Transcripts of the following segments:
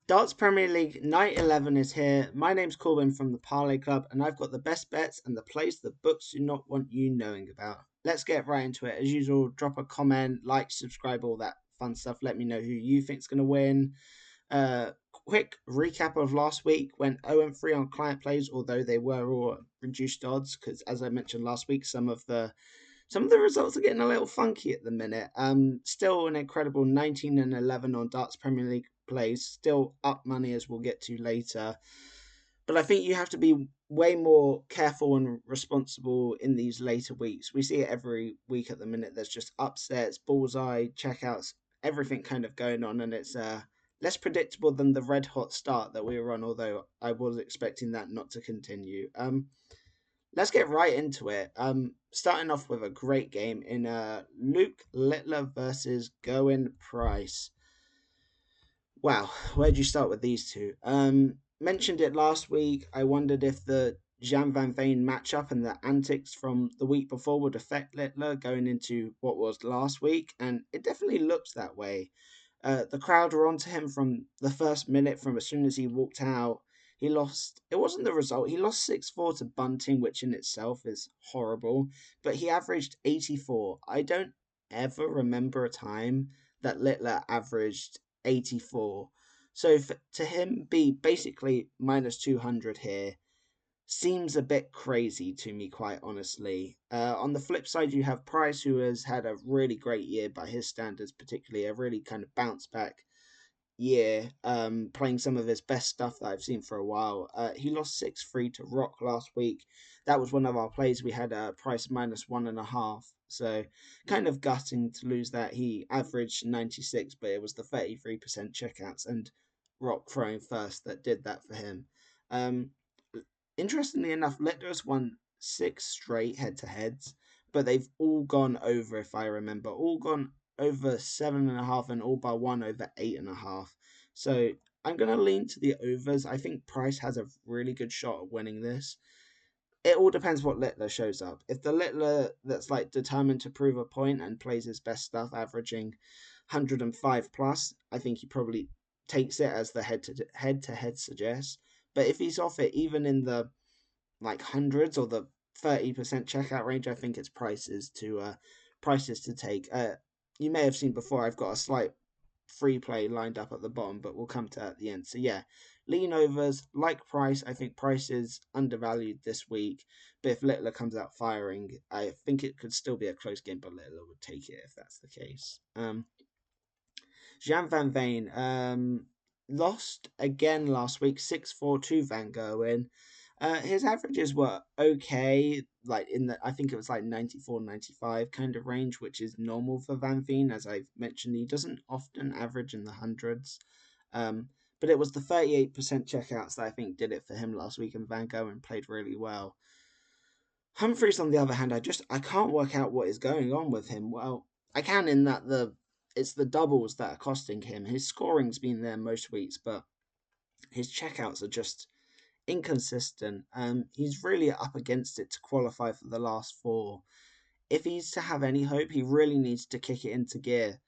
Darts Premier League Night 11 is here. My name's Corbin from the Parlay Club, and I've got the best bets and the plays the books do not want you knowing about. Let's get right into it. As usual, drop a comment, like, subscribe, all that fun stuff. Let me know who you think's going to win. Quick recap of last week. Went 0-3 on client plays, although they were all reduced odds because, as I mentioned last week, some of the results are getting a little funky at the minute. Still an incredible 19-11 on Darts Premier League plays. Still up money as we'll get to later. But I think you have to be way more careful and responsible in these later weeks. We see it every week at the minute. There's just upsets, bullseye, checkouts, everything kind of going on, and it's less predictable than the red hot start that we were on. Although I was expecting that not to continue. Let's get right into it. Starting off with a great game in Luke Littler versus Goen Price. Wow, where'd you start with these two? Mentioned it last week. I wondered if the Jan van Veen matchup and the antics from the week before would affect Littler going into what was last week, and it definitely looks that way. The crowd were onto him from the first minute, from as soon as he walked out. He lost, it wasn't the result, he lost 6-4 to Bunting, which in itself is horrible, but he averaged 84. I don't ever remember a time that Littler averaged 84. So to him be basically minus 200 here seems a bit crazy to me, quite honestly. On the flip side, you have Price, who has had a really great year by his standards, particularly a really kind of bounce back year, playing some of his best stuff that I've seen for a while. He lost 6-3 to Rock last week. That was one of our plays. We had a Price minus 1.5. So kind of gutting to lose that. He averaged 96, but it was the 33% checkouts and Rock throwing first that did that for him. Um, Interestingly enough, Littler's won 6 straight head-to-heads, but they've all gone over, if I remember, all gone over 7.5 and all but one over 8.5. So I'm going to lean to the overs. I think Price has a really good shot at winning this. It all depends what Littler shows up. If the Littler that's like determined to prove a point and plays his best stuff, averaging 105 plus, I think he probably takes it as the head-to-head suggests. But if he's off it, even in the like hundreds or the 30% checkout range, I think it's prices to take. You may have seen before I've got a slight free play lined up at the bottom, but we'll come to that at the end. So yeah, lean overs, like Price. I think Price is undervalued this week, but if Littler comes out firing, I think it could still be a close game, but Littler would take it if that's the case. Jan van Veen lost again last week, 6-4 to Van Gerwen. His averages were okay, like I think it was like 94, 95 kind of range, which is normal for Van Veen. As I've mentioned, he doesn't often average in the hundreds. But it was the 38% checkouts that I think did it for him last week, and Van Gerwen played really well. Humphreys, on the other hand, I can't work out what is going on with him. Well, I can in that it's the doubles that are costing him. His scoring's been there most weeks, but his checkouts are just inconsistent. He's really up against it to qualify for the last four. If he's to have any hope, he really needs to kick it into gear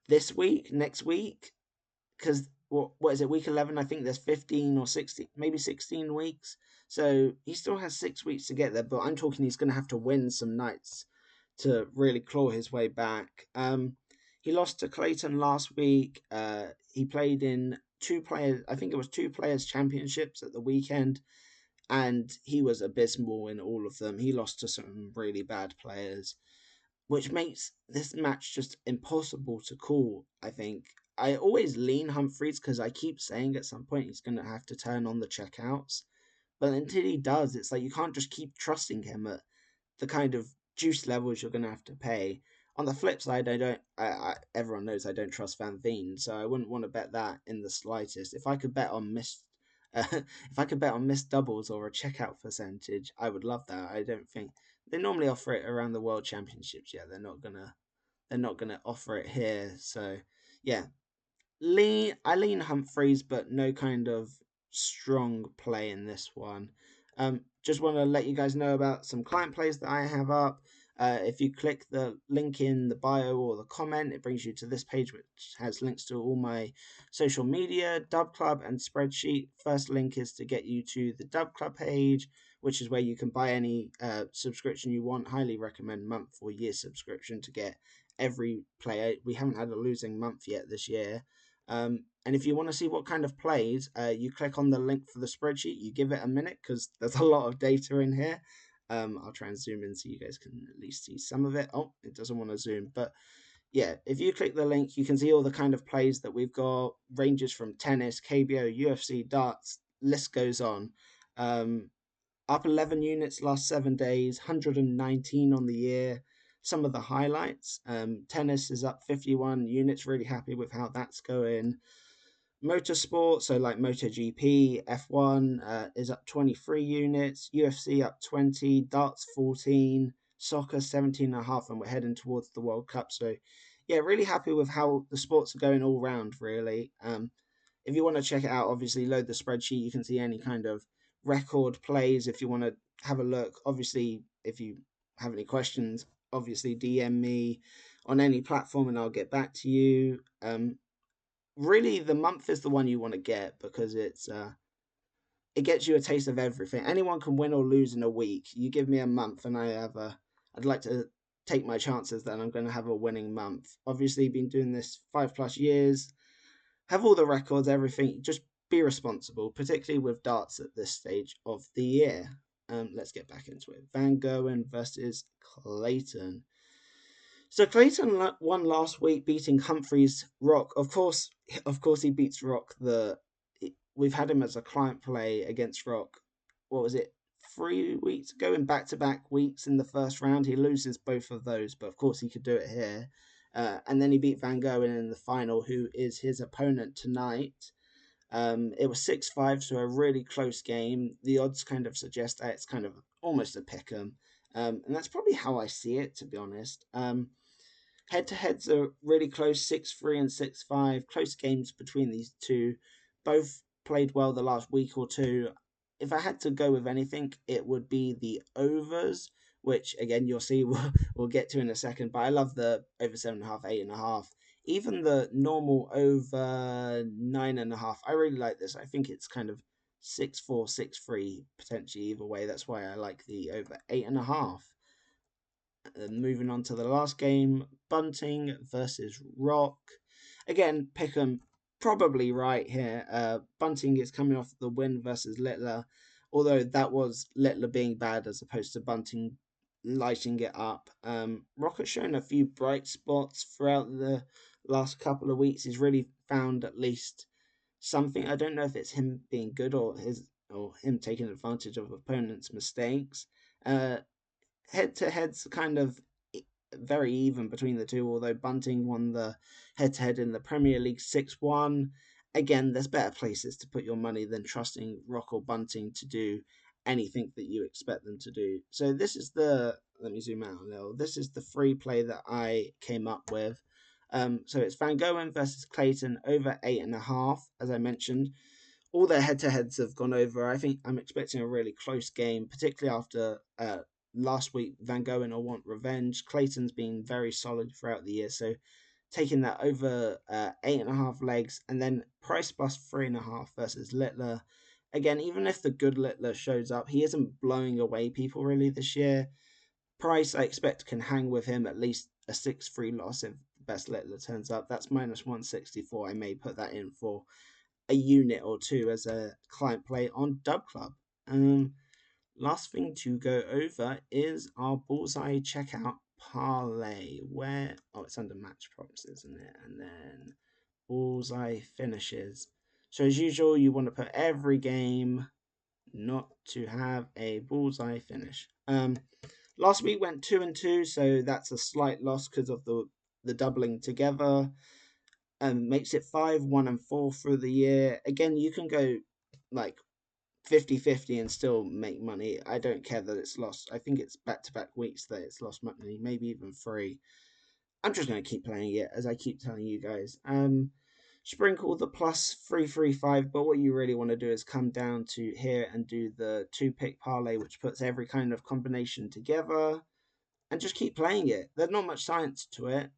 this week, next week, because what is it, week 11? I think there's 15 or 16, maybe 16 weeks. So he still has 6 weeks to get there, but I'm talking he's going to have to win some nights to really claw his way back. He lost to Clayton last week. He played in I think it was two players championships at the weekend, and he was abysmal in all of them. He lost to some really bad players, which makes this match just impossible to call, I think. I always lean Humphreys because I keep saying at some point he's going to have to turn on the checkouts. But until he does, it's like you can't just keep trusting him at the kind of juice levels you're going to have to pay. On the flip side, everyone knows I don't trust Van Veen, so I wouldn't want to bet that in the slightest. If I could bet on missed doubles or a checkout percentage, I would love that. I don't think they normally offer it around the World Championships. Yeah, they're not gonna offer it here. So yeah, I lean Humphreys, but no kind of strong play in this one. Just want to let you guys know about some client plays that I have up. If you click the link in the bio or the comment, it brings you to this page, which has links to all my social media, DubClub, and spreadsheet. First link is to get you to the DubClub page, which is where you can buy any subscription you want. Highly recommend month or year subscription to get every player. We haven't had a losing month yet this year. And if you want to see what kind of plays, you click on the link for the spreadsheet. You give it a minute because there's a lot of data in here. I'll try and zoom in so you guys can at least see some of it. Oh, it doesn't want to zoom. But yeah, if you click the link, you can see all the kind of plays that we've got. Ranges from tennis, KBO, UFC, darts, list goes on. Up 11 units last 7 days, 119 on the year. Some of the highlights, tennis is up 51 units, really happy with how that's going. Motorsport, so like MotoGP, F1 is up 23 units, UFC up 20, darts 14, soccer 17 and a half, and we're heading towards the World Cup. So yeah, really happy with how the sports are going all round, really. If you want to check it out, obviously load the spreadsheet. You can see any kind of record plays if you want to have a look. Obviously, if you have any questions, obviously DM me on any platform and I'll get back to you. Really, the month is the one you want to get because it gets you a taste of everything. Anyone can win or lose in a week. You give me a month and I'd like to take my chances that I'm going to have a winning month. Obviously, been doing this 5+ years, have all the records, everything. Just be responsible, particularly with darts at this stage of the year. Let's get back into it. Van Gerwen versus Clayton. So Clayton won last week, beating Humphreys Rock. Of course, he beats Rock. We've had him as a client play against Rock. What was it? 3 weeks ago, in back-to-back weeks in the first round. He loses both of those, but of course he could do it here. And then he beat Van Gerwen in the final, who is his opponent tonight. It was 6-5, so a really close game. The odds kind of suggest that it's kind of almost a pick 'em. And that's probably how I see it, to be honest. Head-to-heads are really close, 6-3 and 6-5. Close games between these two. Both played well the last week or two. If I had to go with anything, it would be the overs, which, again, you'll see we'll get to in a second. But I love the over 7.5, 8.5. Even the normal over 9.5. I really like this. I think it's kind of 6-4, 6-3, potentially either way. That's why I like the over 8.5. Moving on to the last game, Bunting versus Rock. Again, Pickham probably right here. Bunting is coming off the win versus Littler, although that was Littler being bad as opposed to Bunting lighting it up. Rock has shown a few bright spots throughout the last couple of weeks. He's really found at least something. I don't know if it's him being good or him taking advantage of opponents' mistakes. Head-to-head's kind of very even between the two, although Bunting won the head-to-head in the Premier League 6-1. Again, there's better places to put your money than trusting Rock or Bunting to do anything that you expect them to do. So this is let me zoom out a little. This is the free play that I came up with. So it's Van Gerwen versus Clayton over 8.5, as I mentioned. All their head-to-heads have gone over. I think I'm expecting a really close game, particularly after last week, Van Gerwen will want revenge. Clayton's been very solid throughout the year, so taking that over 8.5 legs, and then Price plus 3.5 versus Littler. Again, even if the good Littler shows up, he isn't blowing away people really this year. Price, I expect, can hang with him at least a 6-3 loss if the best Littler turns up. That's minus 164. I may put that in for a unit or two as a client play on DubClub. Last thing to go over is our bullseye checkout parlay. It's under match props, isn't it? And then bullseye finishes. So as usual, you want to put every game not to have a bullseye finish. Last week went 2-2, so that's a slight loss because of the doubling together. Makes it 5, 1, and 4 through the year. Again, you can go like 50-50 and still make money. I don't care that it's lost. I think it's back-to-back weeks that it's lost money, maybe even 3. I'm just going to keep playing it, as I keep telling you guys. Sprinkle the plus 335, but what you really want to do is come down to here and do the 2-pick parlay, which puts every kind of combination together. and just keep playing it. There's not much science to it.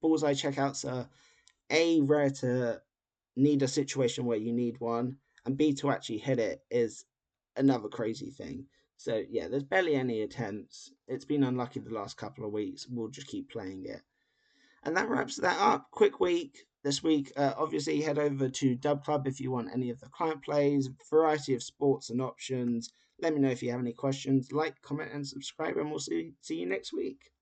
Bullseye checkouts are A, rare to need a situation where you need one, and B, to actually hit it is another crazy thing. So yeah, there's barely any attempts. It's been unlucky the last couple of weeks. We'll just keep playing it. And that wraps that up. Quick week this week. Obviously, head over to DubClub if you want any of the client plays, variety of sports and options. Let me know if you have any questions. Like, comment, and subscribe, and we'll see you next week.